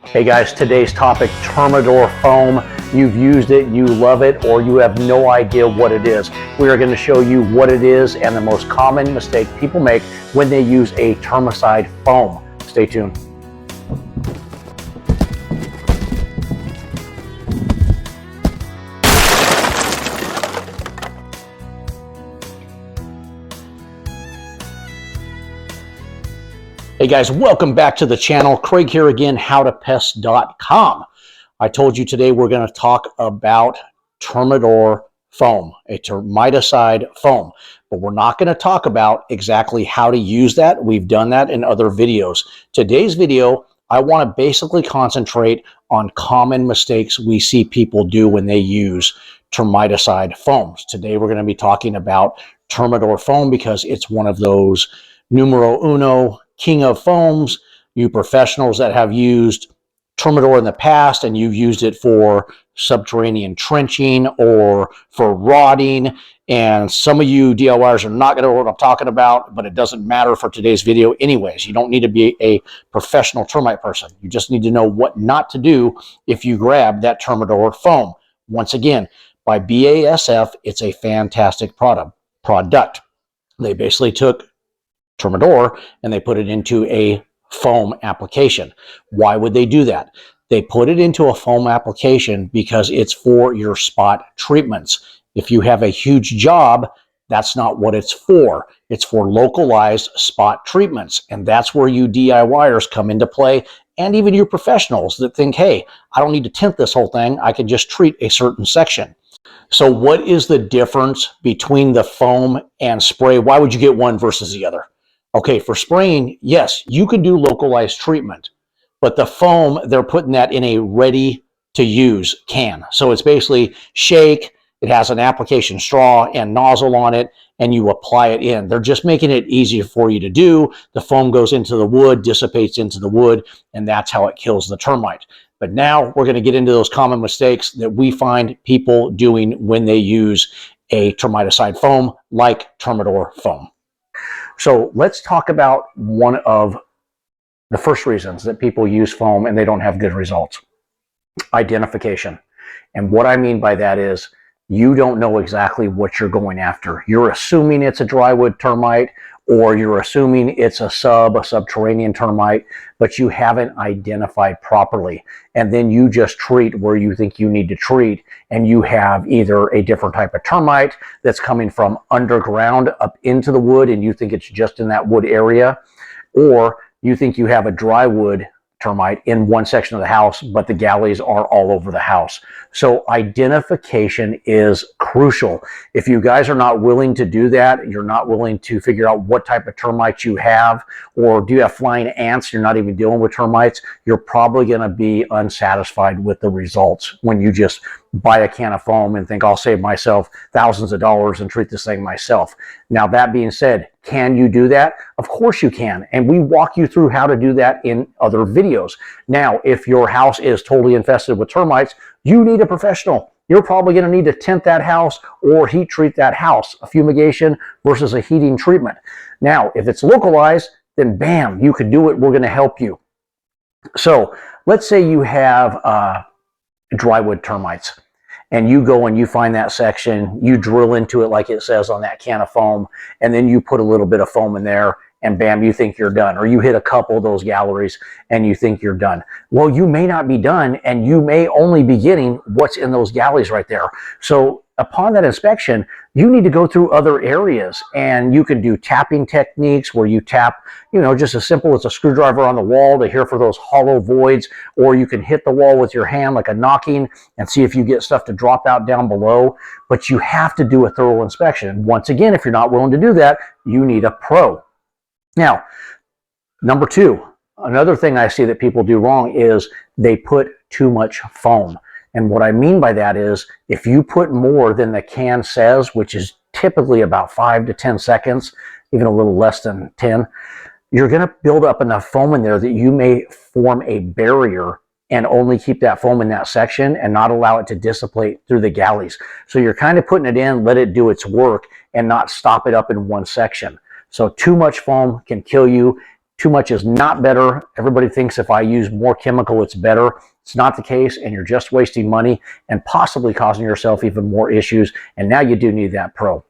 Hey guys, today's topic, Termidor Foam. You've used it, you love it, or you have no idea what it is. We are going to show you what it is and the most common mistake people make when they use a termicide foam. Stay tuned. Hey guys, welcome back to the channel. Craig here again, howtopest.com. I told you today we're going to talk about Termidor Foam, a termiticide foam, but we're not going to talk about exactly how to use that. We've done that in other videos. Today's video, I want to basically concentrate on common mistakes we see people do when they use termiticide foams. Today we're going to be talking about Termidor Foam because it's one of those numero uno king of foams. You professionals that have used Termidor in the past and you've used it for subterranean trenching or for rotting, and some of you DIYers are not going to know what I'm talking about, but it doesn't matter for today's video anyways. You don't need to be a professional termite person. You just need to know what not to do if you grab that Termidor foam. Once again, by BASF, it's a fantastic product. They basically took Termidor and they put it into a foam application. Why would they do that? They put it into a foam application because it's for your spot treatments. If you have a huge job, that's not what it's for. It's for localized spot treatments, and that's where you DIYers come into play, and even you professionals that think, hey, I don't need to tint this whole thing, I can just treat a certain section. So what is the difference between the foam and spray? Why would you get one versus the other? Okay, for spraying, yes, you can do localized treatment, but the foam, they're putting that in a ready-to-use can. So it's basically shake, it has an application straw and nozzle on it, and you apply it in. They're just making it easier for you to do. The foam goes into the wood, dissipates into the wood, and that's how it kills the termite. But now we're going to get into those common mistakes that we find people doing when they use a termiticide foam like Termidor Foam. So let's talk about one of the first reasons that people use foam and they don't have good results. Identification. And what I mean by that is you don't know exactly what you're going after. You're assuming it's a drywood termite, or you're assuming it's a subterranean termite, but you haven't identified properly. And then you just treat where you think you need to treat, and you have either a different type of termite that's coming from underground up into the wood, and you think it's just in that wood area, or you think you have a drywood termite in one section of the house, but the galleys are all over the house. So identification is crucial. If you guys are not willing to do that, you're not willing to figure out what type of termites you have, or do you have flying ants, you're not even dealing with termites, you're probably going to be unsatisfied with the results when you just buy a can of foam and think, I'll save myself thousands of dollars and treat this thing myself. Now, that being said, can you do that? Of course you can. And we walk you through how to do that in other videos. Now, if your house is totally infested with termites, you need a professional. You're probably going to need to tint that house or heat treat that house, a fumigation versus a heating treatment. Now, if it's localized, then bam, you can do it. We're going to help you. So let's say you have drywood termites, and you go and you find that section, you drill into it like it says on that can of foam, and then you put a little bit of foam in there, and bam, you think you're done. Or you hit a couple of those galleries and you think you're done. Well, you may not be done, and you may only be getting what's in those galleys right there. So upon that inspection, you need to go through other areas, and you can do tapping techniques where you tap, just as simple as a screwdriver on the wall to hear for those hollow voids, or you can hit the wall with your hand like a knocking and see if you get stuff to drop out down below. But you have to do a thorough inspection. Once again, if you're not willing to do that, you need a pro. Now, number two, another thing I see that people do wrong is they put too much foam. And what I mean by that is if you put more than the can says, which is typically about 5 to 10 seconds, even a little less than 10, you're going to build up enough foam in there that you may form a barrier and only keep that foam in that section and not allow it to dissipate through the galleys. So you're kind of putting it in, let it do its work, and not stop it up in one section. So too much foam can kill you. too much is not better. Everybody thinks if I use more chemical, it's better. It's not the case, and you're just wasting money and possibly causing yourself even more issues. And now you do need that pro.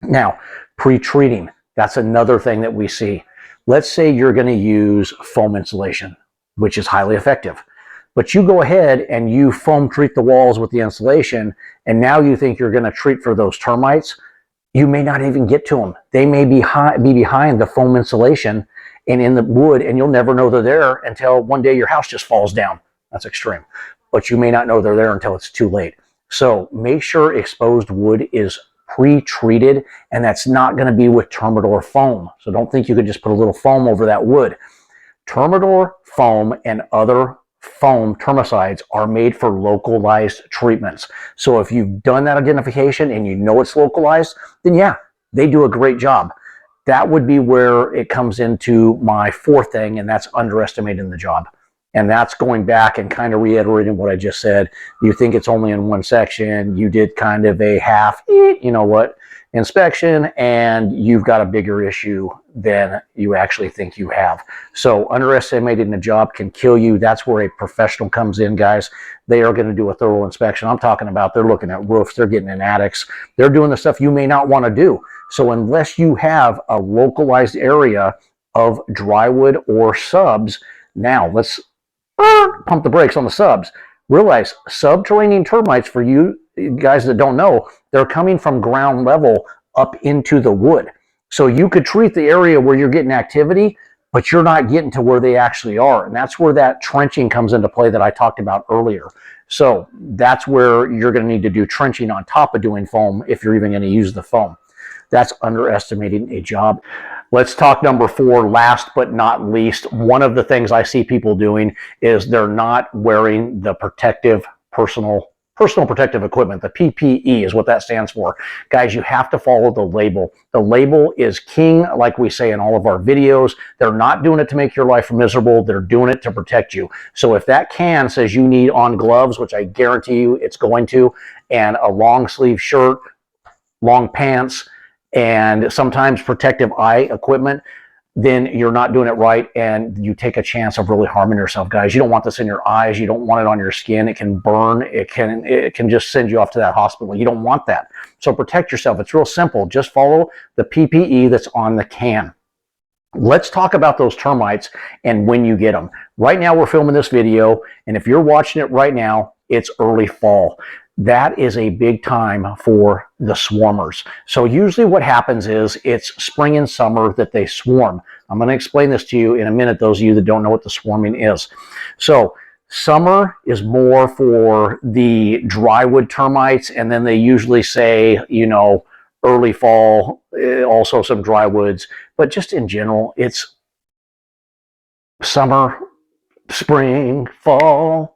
Now, pre-treating, that's another thing that we see. Let's say you're going to use foam insulation, which is highly effective. But you go ahead and you foam treat the walls with the insulation, and now you think you're going to treat for those termites. You may not even get to them. They may be behind the foam insulation and in the wood, and you'll never know they're there until one day your house just falls down. That's extreme. But you may not know they're there until it's too late. So make sure exposed wood is pre-treated, and that's not going to be with Termidor foam. So don't think you could just put a little foam over that wood. Termidor foam and other foam termicides are made for localized treatments. So if you've done that identification and you know it's localized, then yeah, they do a great job. That would be where it comes into my fourth thing, and that's underestimating the job. And that's going back and kind of reiterating what I just said. You think it's only in one section. You did kind of a half, you know what, inspection, and you've got a bigger issue than you actually think you have. So underestimating the job can kill you. That's where a professional comes in, guys. They are going to do a thorough inspection. I'm talking about they're looking at roofs. They're getting in attics. They're doing the stuff you may not want to do. So unless you have a localized area of drywood or subs, now let's pump the brakes on the subs. Realize subterranean termites, for you guys that don't know, they're coming from ground level up into the wood. So you could treat the area where you're getting activity, but you're not getting to where they actually are. And that's where that trenching comes into play that I talked about earlier. So that's where you're going to need to do trenching on top of doing foam if you're even going to use the foam. That's underestimating a job. Let's talk number 4, last but not least. One of the things I see people doing is they're not wearing the protective personal protective equipment. The PPE is what that stands for. Guys, you have to follow the label. The label is king, like we say in all of our videos. They're not doing it to make your life miserable. They're doing it to protect you. So if that can says you need on gloves, which I guarantee you it's going to, and a long sleeve shirt, long pants, and sometimes protective eye equipment, then you're not doing it right, and you take a chance of really harming yourself, guys. You don't want this in your eyes. You don't want it on your skin. It can burn. It can just send you off to that hospital. You don't want that. So protect yourself. It's real simple. Just follow the PPE that's on the can. Let's talk about those termites and when you get them. Right now we're filming this video, and if you're watching it right now, it's early fall. That is a big time for the swarmers. So usually what happens is it's spring and summer that they swarm. I'm going to explain this to you in a minute, those of you that don't know what the swarming is. So summer is more for the drywood termites, and then they usually say, you know, early fall, also some drywoods, but just in general, it's summer, spring, fall.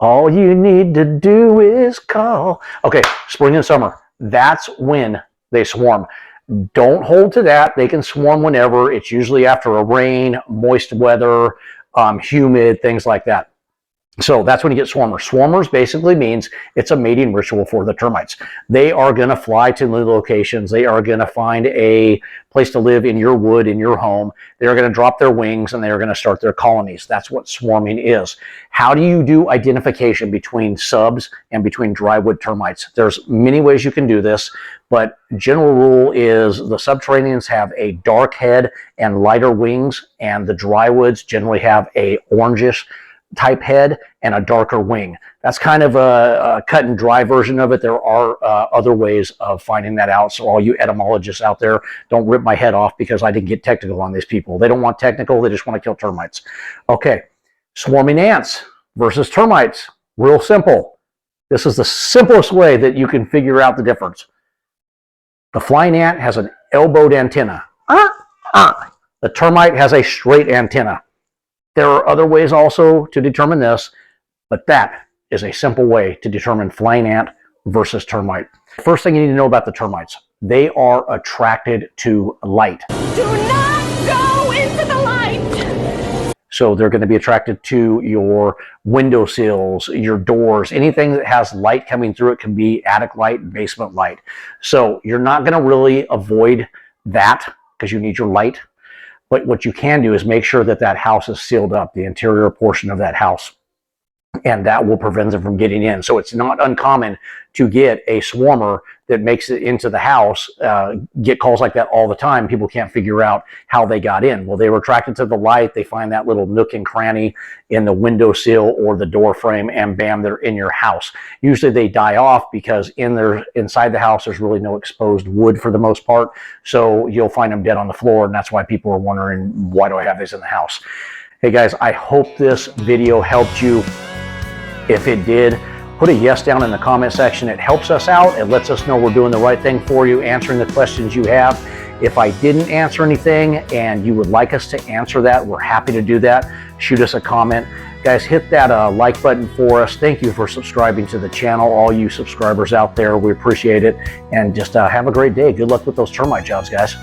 All you need to do is call. Okay, spring and summer. That's when they swarm. Don't hold to that. They can swarm whenever. It's usually after a rain, moist weather, humid, things like that. So that's when you get swarmers. Swarmers basically means it's a mating ritual for the termites. They are going to fly to new locations. They are going to find a place to live in your wood, in your home. They are going to drop their wings, and they are going to start their colonies. That's what swarming is. How do you do identification between subs and between drywood termites? There's many ways you can do this, but general rule is the subterraneans have a dark head and lighter wings, and the drywoods generally have a orangish type head and a darker wing. That's kind of a cut and dry version of it. There are other ways of finding that out. So all you etymologists out there, don't rip my head off because I didn't get technical on these people. They don't want technical. They just want to kill termites. Okay, swarming ants versus termites. Real simple. This is the simplest way that you can figure out the difference. The flying ant has an elbowed antenna. The termite has a straight antenna. There are other ways also to determine this, but that is a simple way to determine flying ant versus termite. First thing you need to know about the termites, they are attracted to light. Do not go into the light! So they're going to be attracted to your windowsills, your doors, anything that has light coming through it. Can be attic light, basement light. So you're not going to really avoid that because you need your light. But what you can do is make sure that that house is sealed up, the interior portion of that house, and that will prevent them from getting in. So it's not uncommon to get a swarmer that makes it into the house, get calls like that all the time. People can't figure out how they got in. Well, they were attracted to the light. They find that little nook and cranny in the windowsill or the door frame, and bam, they're in your house. Usually they die off because inside the house, there's really no exposed wood for the most part. So you'll find them dead on the floor, and that's why people are wondering, why do I have this in the house? Hey guys, I hope this video helped you. If it did, put a yes down in the comment section. It helps us out. It lets us know we're doing the right thing for you, answering the questions you have. If I didn't answer anything and you would like us to answer that, we're happy to do that. Shoot us a comment. Guys, hit that like button for us. Thank you for subscribing to the channel, all you subscribers out there. We appreciate it. And just have a great day. Good luck with those termite jobs, guys.